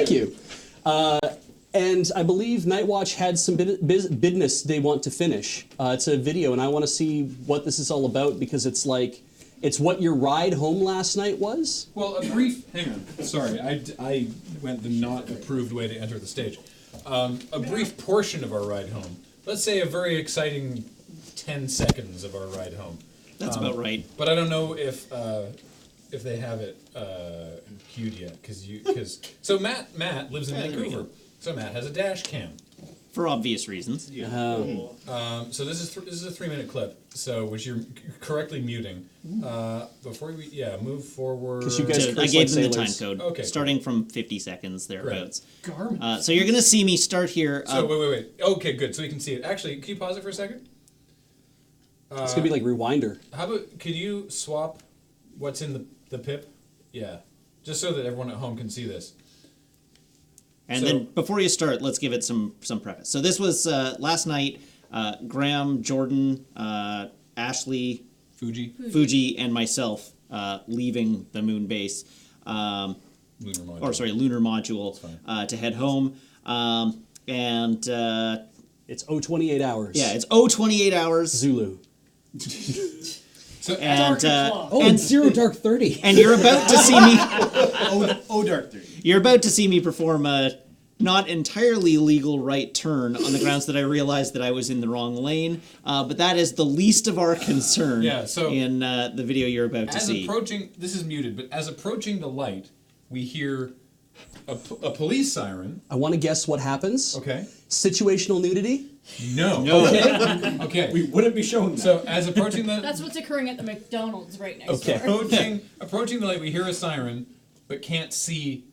Thank you. And I believe Night Watch had some business they want to finish. It's a video, and I want to see what this is all about, because it's like, it's what your ride home last night was? Well, a brief... Hang on. Sorry, I went the not approved way to enter the stage. A brief portion of our ride home. Let's say a very exciting 10 seconds of our ride home. That's about right. But I don't know if they have it queued yet, so Matt lives in Vancouver. So Matt has a dash cam. For obvious reasons. So this is a 3-minute clip. So which you're correctly muting. Before we move forward. Because you guys I gave them the time code. Okay, starting from 50 seconds thereabouts. Garmin. So you're gonna see me start here. So wait. Okay, good. So you can see it. Actually, can you pause it for a second? It's gonna be like Rewinder. How about, could you swap what's in the pip? Yeah, just so that everyone at home can see this. And then before you start, let's give it some preface. So this was last night. Graham, Jordan, Ashley, Fuji, and myself leaving the moon base, lunar module, to head home. And it's 028 hours. Yeah, it's 028 hours. Zulu. So and it's 0 Dark 30. And you're about to see me. Dark 30. You're about to see me perform a not entirely legal right turn on the grounds that I realized that I was in the wrong lane, but that is the least of our concern. In the video you're about to see. This is muted, but as approaching the light, we hear a police siren. I want to guess what happens. Okay. Situational nudity? No. Okay. We wouldn't be showing that. So as approaching the... That's what's occurring at the McDonald's right next door. Approaching the light, we hear a siren, but can't see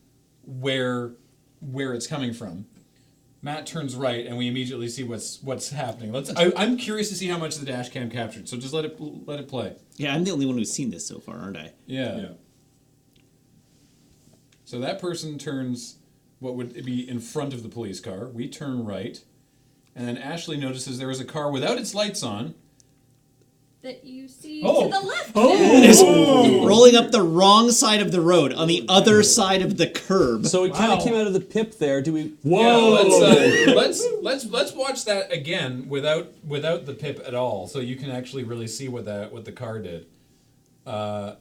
where it's coming from. Matt turns right, and we immediately see what's happening. I'm curious to see how much the dash cam captured. So just let it play. Yeah, I'm the only one who's seen this so far, aren't I? Yeah. So that person turns what would be in front of the police car. We turn right, and then Ashley notices there is a car without its lights on. That you see to the left. It's rolling up the wrong side of the road, on the other side of the curb. So it kind of came out of the pip there. Do we? Whoa! Yeah, let's watch that again without the pip at all, so you can actually really see what the car did. So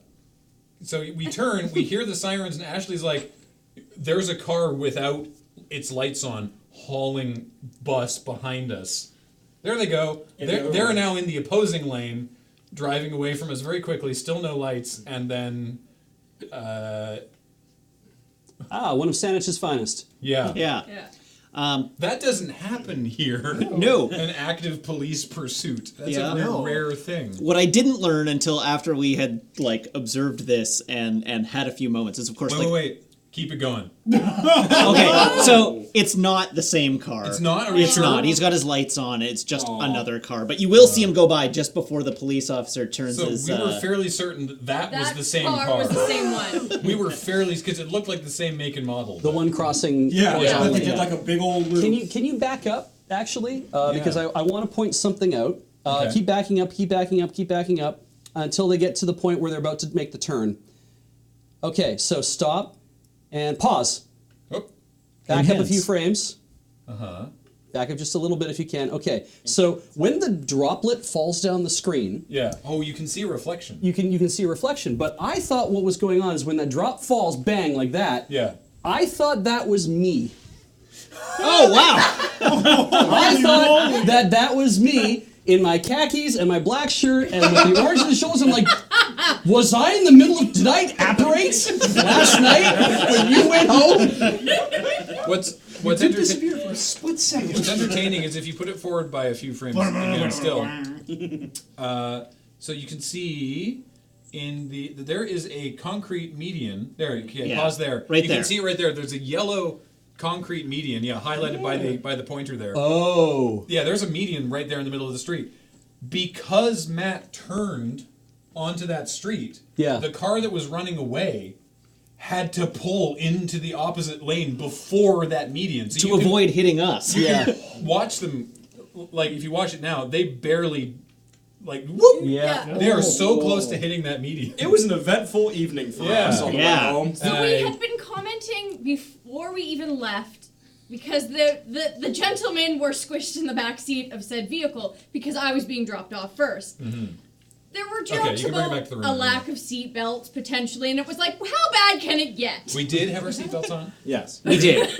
we turn, we hear the sirens, and Ashley's like, "There's a car without its lights on, hauling bus behind us." There they go. They're now in the opposing lane, driving away from us very quickly. Still no lights, and then. One of Saanich's finest. Yeah. That doesn't happen here. No. An active police pursuit. That's a rare thing. What I didn't learn until after we had observed this and had a few moments is, of course, wait. Keep it going. Okay, so it's not the same car. It's not? It's not. He's got his lights on. It's just another car. But you will see him go by just before the police officer turns his... So we were fairly certain that was the same car. That was the same one. We were fairly... Because it looked like the same make and model. The one crossing... Yeah. They did like a big old loop. Can you back up, actually? Because I want to point something out. Keep backing up until they get to the point where they're about to make the turn. Okay, so stop. And pause. Back up a few frames. Back up just a little bit if you can. Okay, so when the droplet falls down the screen... Yeah. Oh, you can see a reflection. You can see a reflection, but I thought what was going on is when that drop falls, bang, like that, I thought that was me. Oh, wow! I thought that was me in my khakis and my black shirt and with the orange on the shoulders. I'm like, was I in the middle of... Did I apparate last night when you went home? What's disappear for a split second. What's entertaining is if you put it forward by a few frames again still. So you can see in there is a concrete median. There, pause there. Right you there. You can see it right there. There's a yellow concrete median, highlighted by the pointer there. Oh. Yeah, there's a median right there in the middle of the street. Because Matt turned onto that street, the car that was running away had to pull into the opposite lane before that median. So to avoid hitting us. Watch them, if you watch it now, they barely, whoop! Yeah. They are so close to hitting that median. It was an eventful evening for us on the way home. So we had been commenting before we even left, because the gentlemen were squished in the back seat of said vehicle because I was being dropped off first. There were jokes you can bring it about back to the room, a lack of seat belts potentially, and it was like, how bad can it get? We did have our seatbelts on. Yes. We did.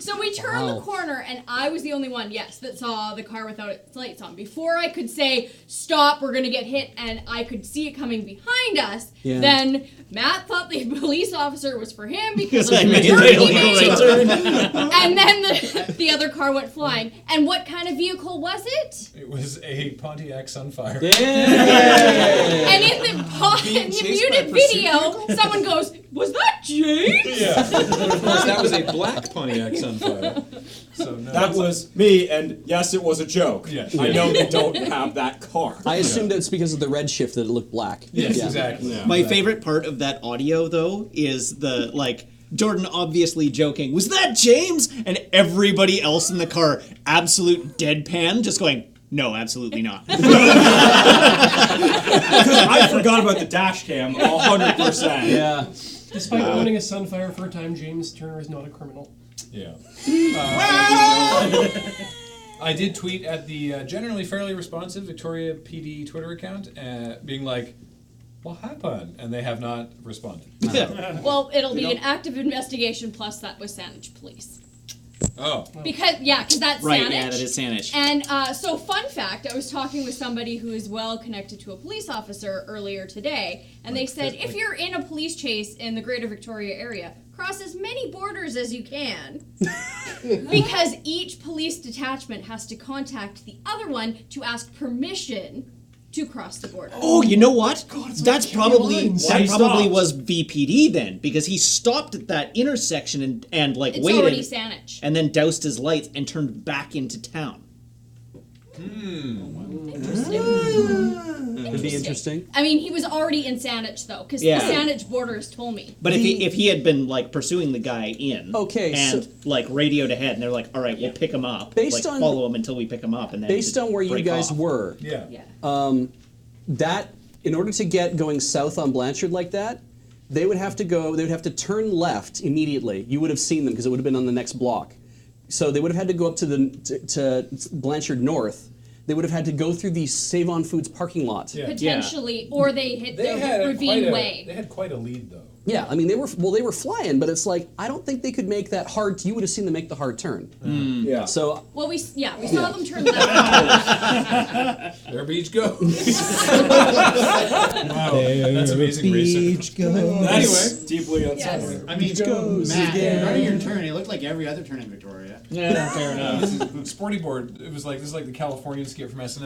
So we turned the corner, and I was the only one, that saw the car without its lights on. Before I could say, stop, we're going to get hit, and I could see it coming behind us, then Matt thought the police officer was for him because of I the made turn the he made. illegal right turn. And then the other car went flying. And what kind of vehicle was it? It was a Pontiac Sunfire. And in the chased by muted a video, someone goes, was that James? Yeah. Of course, that was a black Pontiac Sunfire. So no. That was me, and yes, it was a joke. Yes. I know they don't have that car. I assumed it's because of the red shift that it looked black. Yes, Yeah. exactly. Yeah. My favorite part of that audio, though, is the, like, Jordan obviously joking, was that James? And everybody else in the car, absolute deadpan, just going, no, absolutely not. Because I forgot about the dash cam 100%. Yeah. Despite owning a Sunfire for a time, James Turner is not a criminal. Yeah. I did tweet at the generally fairly responsive Victoria PD Twitter account, being like, what happened? And they have not responded. Well, it'll be an active investigation plus that was Saanich Police. Oh. Because that's Right, Saanich. yeah, that is Saanich. And so, fun fact, I was talking with somebody who is well connected to a police officer earlier today, and they said if you're in a police chase in the greater Victoria area, cross as many borders as you can, because each police detachment has to contact the other one to ask permission to cross the border. Oh, you know what? That's probably lines. that He probably stopped. was VPD then, because he stopped at that intersection and like It's waited, already Saanich. and then doused his lights and turned back into town. It'd be interesting. I mean, he was already in Saanich, though, because Yeah. the Saanich borders told me. But if he had been like pursuing the guy in, Okay, and so- like radioed ahead, and they're like, all right, we'll pick him up, Based like on- follow him until we pick him up, and then Based on where you break guys off. were, Yeah. that in order to get going south on Blanchard like that, they would have to turn left immediately. You would have seen them because it would have been on the next block. So they would have had to go up to Blanchard North. They would have had to go through the Save On Foods parking lot. Yeah. Potentially, or they hit They the had ravine way. They had quite a lead, though. Yeah, I mean they were flying, but it's like I don't think they could make that hard. You would have seen them make the hard turn. Yeah. So Well, we saw them turn left. There Beach goes. Wow, that's amazing research. Anyway, Deeply unsettling. I mean, Matt, regarding your turn, it looked like every other turn in Victoria. Yeah, fair enough. Sporty board. It was like this is like the Californian skit from SNL.